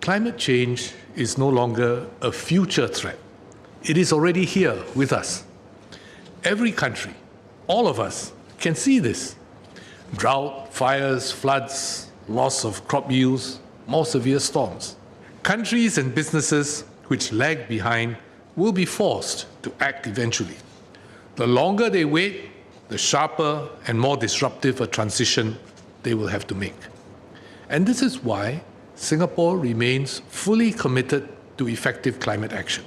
Climate change is no longer a future threat. It is already here with us. Every country, all of us, can see this. Drought, fires, floods, loss of crop yields, more severe storms. Countries and businesses which lag behind will be forced to act eventually. The longer they wait, the sharper and more disruptive a transition they will have to make. And this is why Singapore remains fully committed to effective climate action.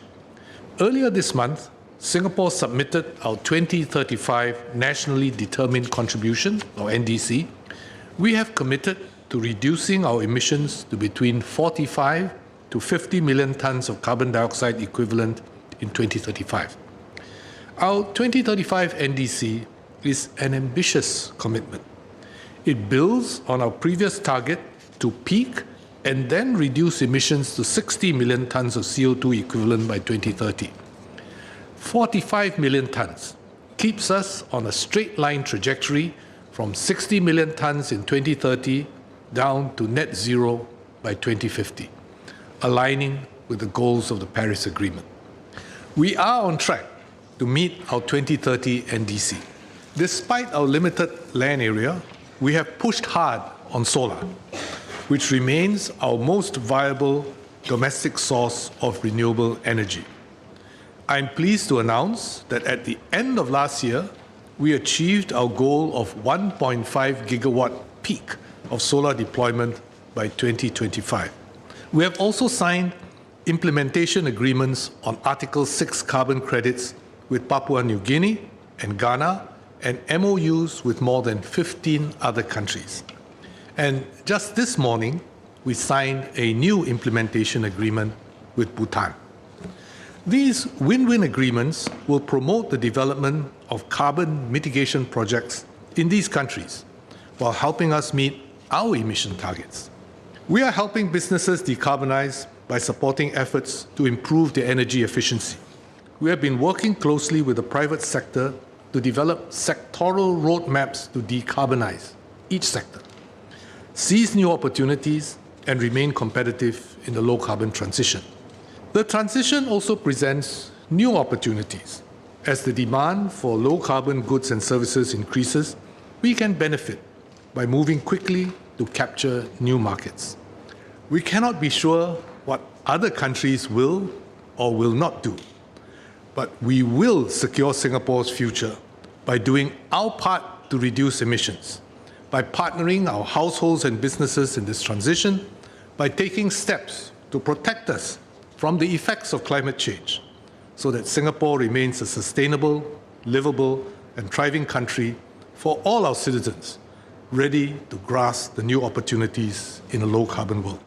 Earlier this month, Singapore submitted our 2035 Nationally Determined Contribution, or NDC. We have committed to reducing our emissions to between 45 to 50 million tons of carbon dioxide equivalent in 2035. Our 2035 NDC is an ambitious commitment. It builds on our previous target to peak and then reduce emissions to 60 million tons of CO2 equivalent by 2030. 45 million tons keeps us on a straight line trajectory from 60 million tons in 2030 down to net zero by 2050, aligning with the goals of the Paris Agreement. We are on track to meet our 2030 NDC. Despite our limited land area, we have pushed hard on solar, which remains our most viable domestic source of renewable energy. I'm pleased to announce that at the end of last year, we achieved our goal of 1.5 gigawatt peak of solar deployment by 2025. We have also signed implementation agreements on Article 6 carbon credits with Papua New Guinea and Ghana, and MOUs with more than 15 other countries. And just this morning, we signed a new implementation agreement with Bhutan. These win-win agreements will promote the development of carbon mitigation projects in these countries while helping us meet our emission targets. We are helping businesses decarbonize by supporting efforts to improve their energy efficiency. We have been working closely with the private sector to develop sectoral roadmaps to decarbonize each sector, seize new opportunities, and remain competitive in the low-carbon transition. The transition also presents new opportunities. As the demand for low-carbon goods and services increases, we can benefit by moving quickly to capture new markets. We cannot be sure what other countries will or will not do, but we will secure Singapore's future by doing our part to reduce emissions, by partnering our households and businesses in this transition, by taking steps to protect us from the effects of climate change, so that Singapore remains a sustainable, livable, and thriving country for all our citizens, ready to grasp the new opportunities in a low-carbon world.